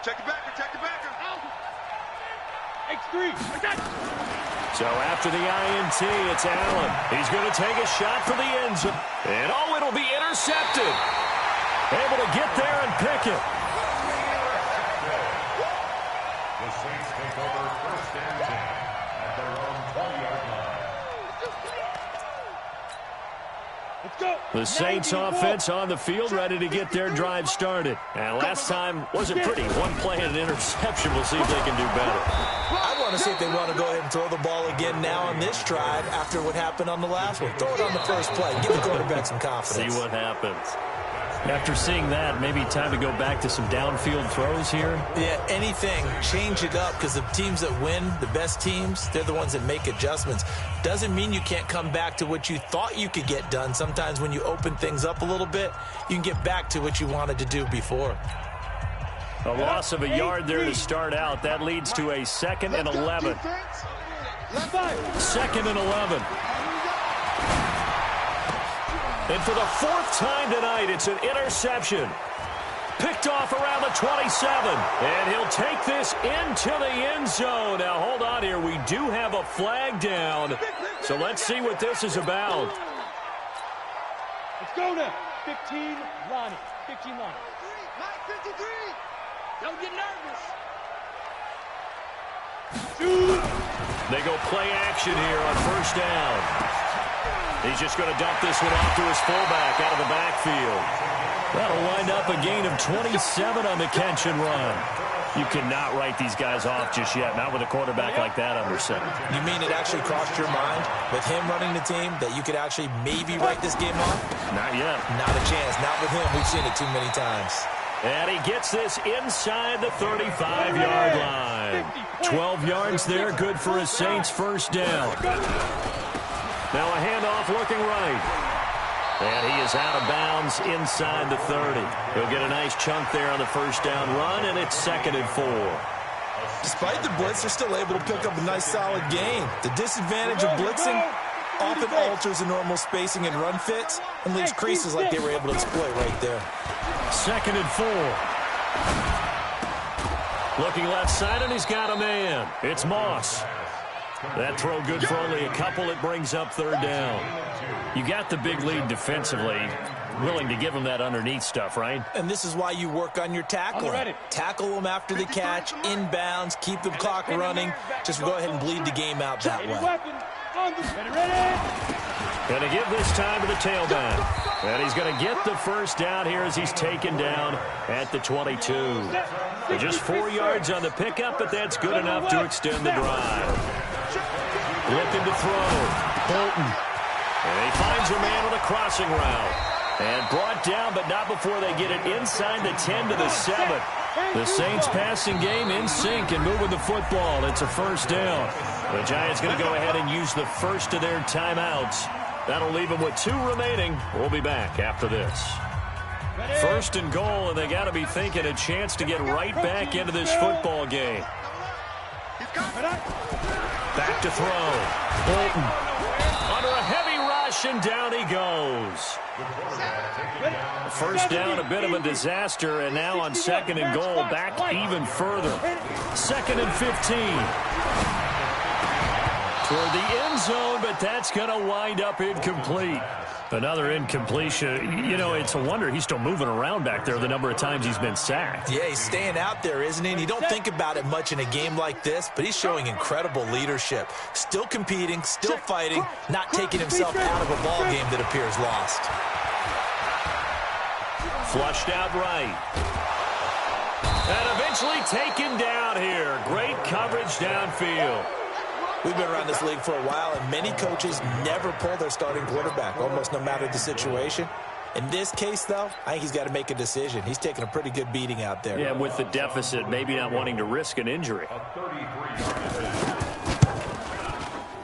Check the backer, check the backer. X3. So after the INT, it's Allen. He's going to take a shot for the end zone. And oh, it'll be intercepted. Able to get there and pick it. The Saints take over first and 10 at their own 20-yard line. Let's go. The Saints offense on the field, ready to get their drive started. And last time wasn't pretty. One play and an interception. We'll see if they can do better. I want to see if they want to go ahead and throw the ball again now on this drive after what happened on the last one. Throw it on the first play. Give the quarterback some confidence. See what happens. After seeing that, maybe time to go back to some downfield throws here. Yeah, anything. Change it up because the teams that win, the best teams, they're the ones that make adjustments. Doesn't mean you can't come back to what you thought you could get done. Sometimes when you open things up a little bit, you can get back to what you wanted to do before. A loss of a yard there to start out. That leads to a 2nd and 11. 2nd and 11. And for the 4th time tonight, it's an interception. Picked off around the 27. And he'll take this into the end zone. Now, hold on here. We do have a flag down. So let's see what this is about. Let's go now. 15, Lonnie. 15, Lonnie. 53. Don't get nervous. They go play action here on first down. He's just going to dump this one off to his fullback out of the backfield. That'll wind up a gain of 27 on the catch and run. You cannot write these guys off just yet, not with a quarterback like that under center. You mean it actually crossed your mind with him running the team that you could actually maybe write this game off? Not yet. Not a chance. Not with him. We've seen it too many times. And he gets this inside the 35-yard line. 12 yards there, good for a Saints first down. Now a handoff looking right. And he is out of bounds inside the 30. He'll get a nice chunk there on the first down run, and it's 2nd and 4. Despite the blitz, they're still able to pick up a nice solid gain. The disadvantage of blitzing often alters the normal spacing and run fits and leaves creases like they were able to exploit right there. 2nd and 4. Looking left side, and he's got a man. It's Moss. That throw good for only a couple. It brings up 3rd down. You got the big lead defensively. Willing to give them that underneath stuff, right? And this is why you work on your tackling. Tackle them after the catch, inbounds, keep the clock running. Just go ahead and bleed the game out that way. Going to give this time to the tailback. And he's going to get the first down here as he's taken down at the 22. Just 4 yards on the pickup, but that's good enough to extend the drive. Looking to throw. Bolton. And he finds a man with a crossing route. And brought down, but not before they get it inside the 10 to the 7. The Saints passing game in sync and moving the football. It's a first down. The Giants going to go ahead and use the first of their timeouts. That'll leave them with 2 remaining. We'll be back after this. 1st and goal, and they got to be thinking a chance to get right back into this football game. Back to throw. Bolton under a heavy rush, and down he goes. First down, a bit of a disaster, and now on 2nd and goal, back even further. 2nd and 15. Toward the end zone, but that's going to wind up incomplete. Another incompletion. You know, it's a wonder he's still moving around back there the number of times he's been sacked. Yeah, he's staying out there, isn't he? And you don't think about it much in a game like this, but he's showing incredible leadership. Still competing, still fighting, not taking himself out of a ball game that appears lost. Flushed out right. And eventually taken down here. Great coverage downfield. We've been around this league for a while, and many coaches never pull their starting quarterback, almost no matter the situation. In this case, though, I think he's got to make a decision. He's taking a pretty good beating out there. Yeah, with the deficit, maybe not wanting to risk an injury.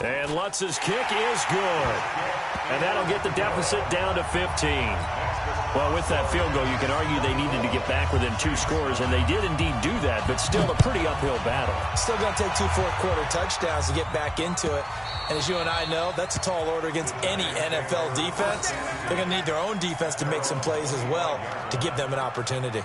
And Lutz's kick is good. And that'll get the deficit down to 15. Well, with that field goal, you can argue they needed to get back within 2 scores, and they did indeed do that, but still a pretty uphill battle. Still going to take 2 fourth-quarter touchdowns to get back into it. And as you and I know, that's a tall order against any NFL defense. They're going to need their own defense to make some plays as well to give them an opportunity.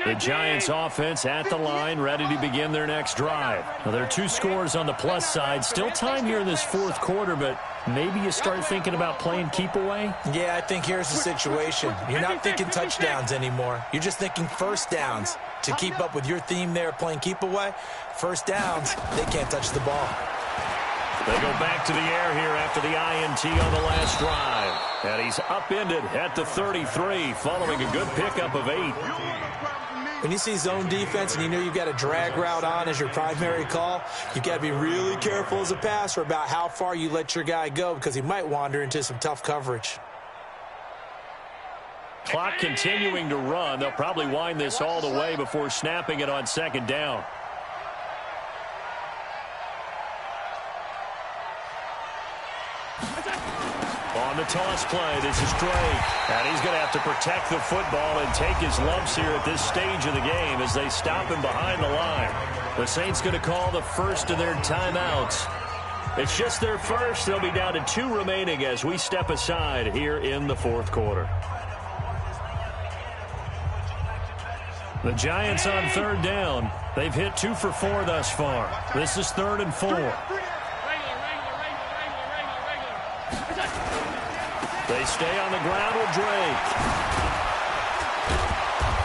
The Giants offense at the line, ready to begin their next drive. Now, there are 2 scores on the plus side. Still time here in this 4th quarter, but maybe you start thinking about playing keep away? Yeah, I think here's the situation. You're not thinking touchdowns anymore. You're just thinking first downs. To keep up with your theme there, playing keep away, first downs, they can't touch the ball. They go back to the air here after the INT on the last drive. And he's upended at the 33, following a good pickup of 8. When you see zone defense and you know you've got a drag route on as your primary call, you've got to be really careful as a passer about how far you let your guy go because he might wander into some tough coverage. Clock continuing to run. They'll probably wind this all the way before snapping it on 2nd down. On the toss play, this is Drake. And he's going to have to protect the football and take his lumps here at this stage of the game as they stop him behind the line. The Saints going to call the first of their timeouts. It's just their first. They'll be down to 2 remaining as we step aside here in the 4th quarter. The Giants on 3rd down. They've hit 2 for 4 thus far. This is 3rd and 4. They stay on the ground with Drake.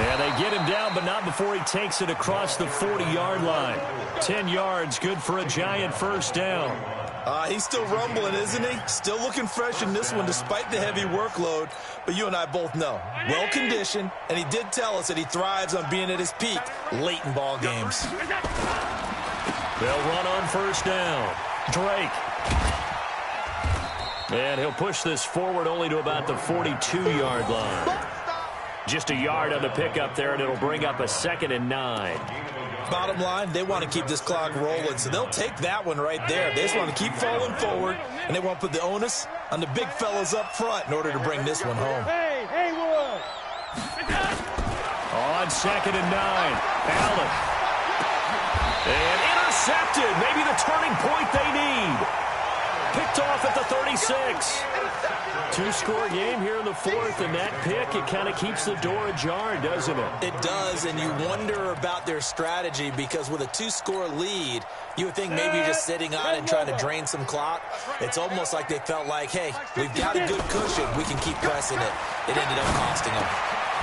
And they get him down, but not before he takes it across the 40-yard line. 10 yards, good for a Giant first down. He's still rumbling, isn't he? Still looking fresh in this one despite the heavy workload. But you and I both know, well-conditioned, and he did tell us that he thrives on being at his peak late in ball games. They'll run on first down. Drake. And he'll push this forward only to about the 42-yard line. Just a yard on the pickup there, and it'll bring up a 2nd and 9. Bottom line, they want to keep this clock rolling, so they'll take that one right there. They just want to keep falling forward, and they want to put the onus on the big fellas up front in order to bring this one home. Hey, Wood! On 2nd and 9, Allen. And intercepted, maybe the turning point they need. Picked off at the 36. 2-score game here in the 4th, and that pick, it kind of keeps the door ajar, doesn't it? It does, and you wonder about their strategy because with a 2-score lead, you would think maybe you're just sitting on it and trying to drain some clock. It's almost like they felt like, hey, we've got a good cushion. We can keep pressing it. It ended up costing them.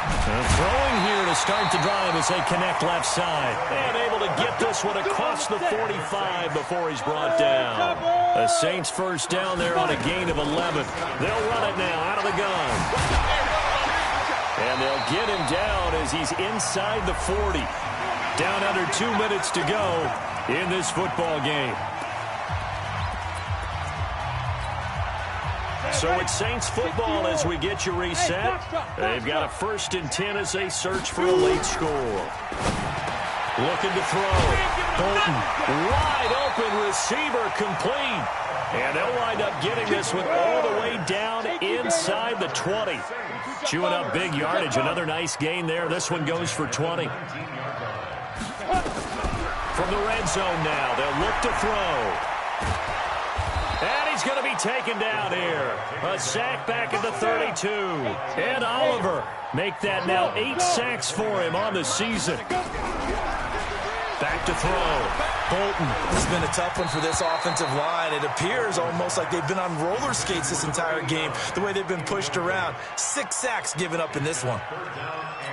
Throwing here to start the drive as they connect left side. And able to get this one across the 45 before he's brought down. The Saints first down there on a gain of 11. They'll run it now out of the gun. And they'll get him down as he's inside the 40. Down under 2 minutes to go in this football game. So it's Saints football as we get you reset. They've got a 1st and 10 as they search for a late score. Looking to throw. Bolton, wide open receiver, complete. And they'll wind up getting this one all the way down inside the 20. Chewing up big yardage. Another nice gain there. This one goes for 20. From the red zone now, they'll look to throw. And he's going to be taken down here. A sack back at the 32. And Oliver make that now 8 sacks for him on the season. Back to throw. Bolton. This has been a tough one for this offensive line. It appears almost like they've been on roller skates this entire game, the way they've been pushed around. 6 sacks given up in this one.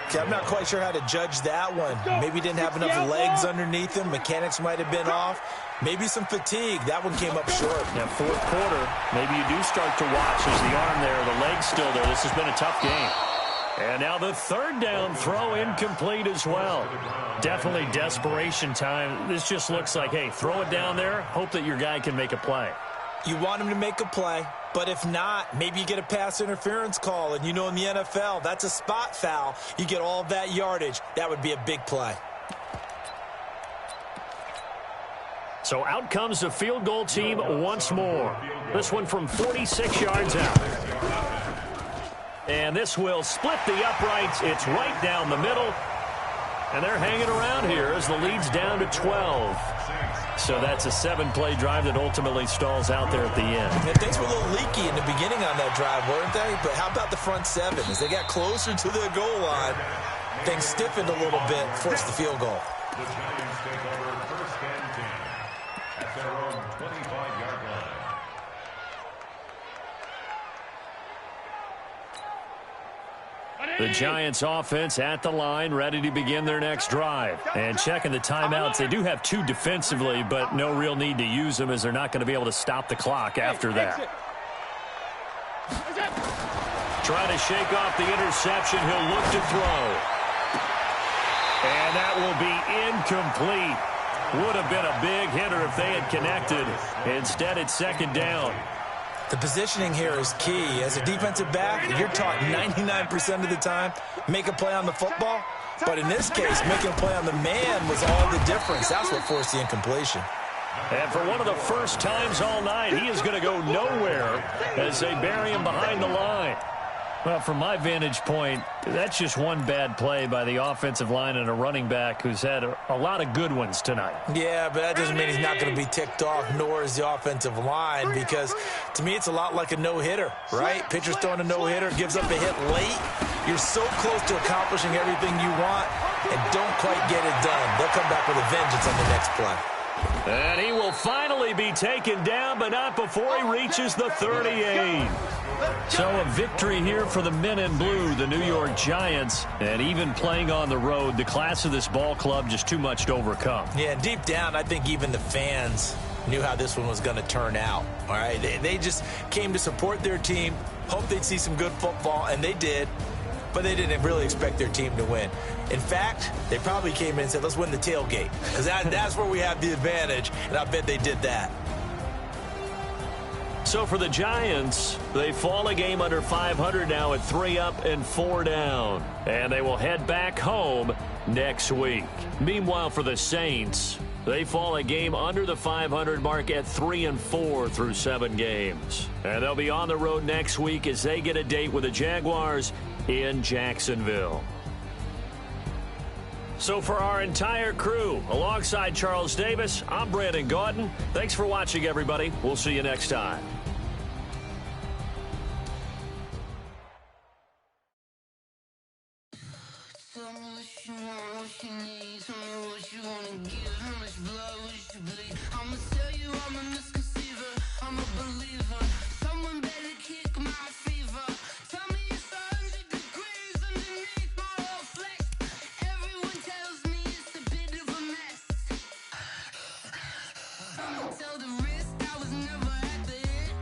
Okay, I'm not quite sure how to judge that one. Maybe didn't have enough legs underneath him. Mechanics might have been off. Maybe some fatigue. That one came up short. Now, 4th quarter, maybe you do start to watch as the arm there, the leg's still there. This has been a tough game. And now the 3rd down throw incomplete as well. Definitely desperation time. This just looks like, hey, throw it down there, hope that your guy can make a play. You want him to make a play, but if not, maybe you get a pass interference call. And you know in the NFL, that's a spot foul. You get all of that yardage. That would be a big play. So out comes the field goal team once more. This one from 46 yards out. And this will split the uprights. It's right down the middle. And they're hanging around here as the lead's down to 12. So that's a 7-play drive that ultimately stalls out there at the end. Yeah, things were a little leaky in the beginning on that drive, weren't they? But how about the front seven? As they got closer to the goal line, things stiffened a little bit, forced the field goal. The Giants take over first and 10 at their own 25-yard line. The Giants offense at the line, ready to begin their next drive. And checking the timeouts, they do have 2 defensively, but no real need to use them as they're not going to be able to stop the clock after that. Trying to shake off the interception, he'll look to throw. And that will be incomplete. Would have been a big hitter if they had connected. Instead, it's second down. The positioning here is key. As a defensive back, you're taught 99% of the time, make a play on the football. But in this case, making a play on the man was all the difference. That's what forced the incompletion. And for one of the first times all night, he is going to go nowhere as they bury him behind the line. Well, from my vantage point, that's just one bad play by the offensive line and a running back who's had a lot of good ones tonight. Yeah, but that doesn't mean he's not going to be ticked off, nor is the offensive line, because to me it's a lot like a no-hitter, right? Pitcher's throwing a no-hitter, gives up a hit late. You're so close to accomplishing everything you want and don't quite get it done. They'll come back with a vengeance on the next play. And he will finally be taken down, but not before he reaches the 38. So a victory here for the men in blue, the New York Giants. And even playing on the road, the class of this ball club just too much to overcome. Yeah, deep down, I think even the fans knew how this one was going to turn out. All right, they just came to support their team, hoped they'd see some good football, and they did. But they didn't really expect their team to win. In fact, they probably came in and said, let's win the tailgate. Because that's where we have the advantage, and I bet they did that. So for the Giants, they fall a game under 500 now at 3 up and 4 down. And they will head back home next week. Meanwhile, for the Saints, they fall a game under the 500 mark at 3 and 4 through 7 games. And they'll be on the road next week as they get a date with the Jaguars in Jacksonville. So for our entire crew, alongside Charles Davis, I'm Brandon Gaudin. Thanks for watching, everybody. We'll see you next time. Tell the wrist I was never at the end.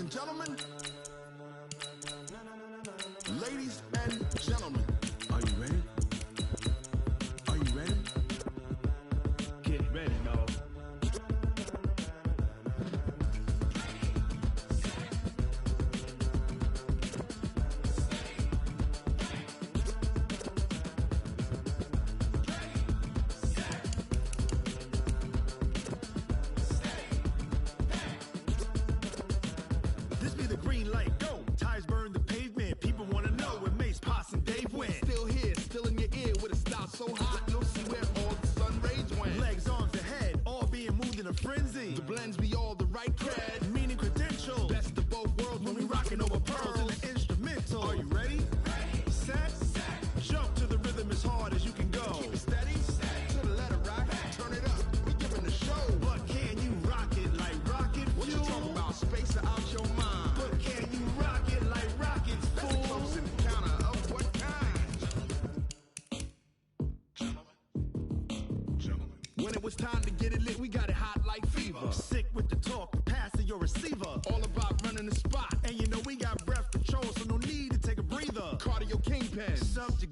and gentlemen, ladies and gentlemen, are you ready? Are you ready? Get ready, no. This be the green light, go. Tires burn the pavement. People want to know where Mace, Potts, and Dave went. Still here, still in your ear with a style so hot, you'll see where all the sun rays went. Legs, arms, and head, all being moved in a frenzy. The blends be all the right cred, meaning credentials. Best of both worlds when we rocking over pearls in the instrumental. Are you ready? Set, jump to the rhythm as hard as you can go. Keep it steady, to the letter rock, turn it up. We giving the show. But can you rock it like rocket fuel? What you talking about? Space or out your mind? But can you rock it like rockets, fool? That's a close encounter of what kind? Gentlemen. When it was time to get it lit, we got it hot like fever. Sick with the talk, pass to your receiver. All about running the spot. And you know we got breath control, so no need to take a breather. Cardio kingpin, subject